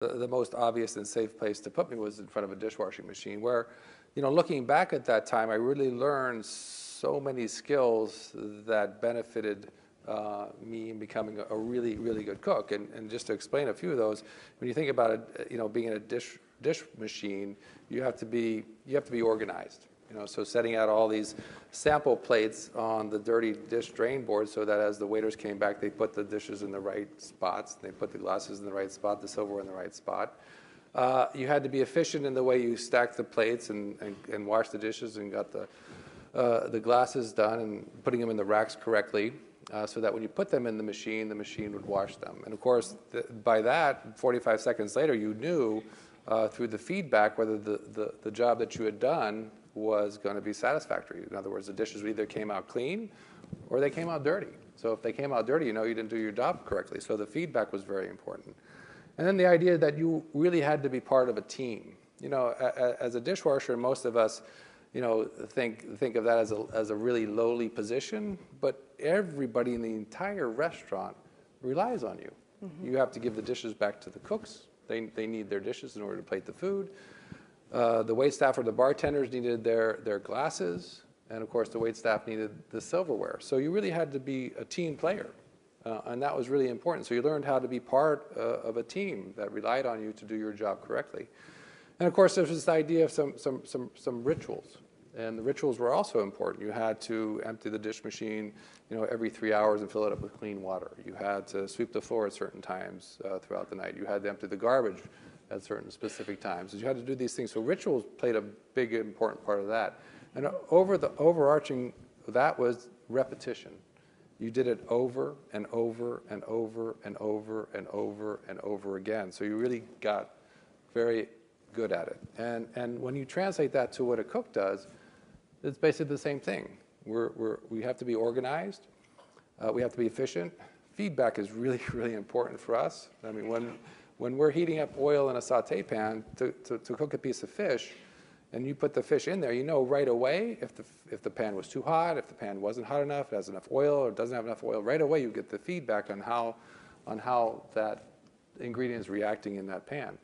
the most obvious and safe place to put me was in front of a dishwashing machine where, looking back at that time, I really learned so many skills that benefited me in becoming a really, really good cook. And just to explain a few of those, when you think about it, being in a dish machine, you have to be organized. So setting out all these sample plates on the dirty dish drain board so that as the waiters came back, they put the dishes in the right spots, they put the glasses in the right spot, the silverware in the right spot. You had to be efficient in the way you stacked the plates and washed the dishes and got the glasses done and putting them in the racks correctly so that when you put them in the machine would wash them. And of course, by that, 45 seconds later, you knew through the feedback whether the job that you had done was going to be satisfactory. In other words, the dishes either came out clean or they came out dirty. So if they came out dirty, you didn't do your job correctly. So the feedback was very important. And then the idea that you really had to be part of a team. As a dishwasher, most of us, think of that as a really lowly position, but everybody in the entire restaurant relies on you. Mm-hmm. You have to give the dishes back to the cooks. They need their dishes in order to plate the food. The waitstaff or the bartenders needed their glasses, and of course the waitstaff needed the silverware. So you really had to be a team player, and that was really important. So you learned how to be part of a team that relied on you to do your job correctly. And of course, there's this idea of some rituals, and the rituals were also important. You had to empty the dish machine, every 3 hours and fill it up with clean water. You had to sweep the floor at certain times throughout the night. You had to empty the garbage at certain specific times. You had to do these things. So rituals played a big, important part of that. And overarching that was repetition. You did it over and over and over and over and over and over again. So you really got very good at it. And when you translate that to what a cook does, it's basically the same thing. We have to be organized. We have to be efficient. Feedback is really, really important for us. I mean, when we're heating up oil in a saute pan to cook a piece of fish, and you put the fish in there, you know right away if the pan was too hot, if the pan wasn't hot enough, it has enough oil or doesn't have enough oil. Right away you get the feedback on how that ingredient is reacting in that pan.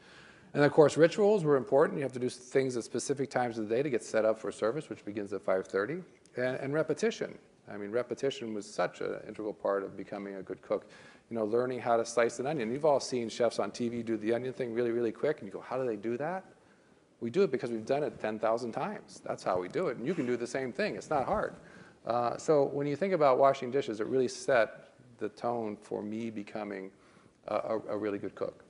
And of course, rituals were important. You have to do things at specific times of the day to get set up for service, which begins at 5:30, and repetition. I mean, repetition was such an integral part of becoming a good cook. Learning how to slice an onion. You've all seen chefs on TV do the onion thing really, really quick, and you go, how do they do that? We do it because we've done it 10,000 times. That's how we do it, and you can do the same thing. It's not hard. So when you think about washing dishes, it really set the tone for me becoming a really good cook.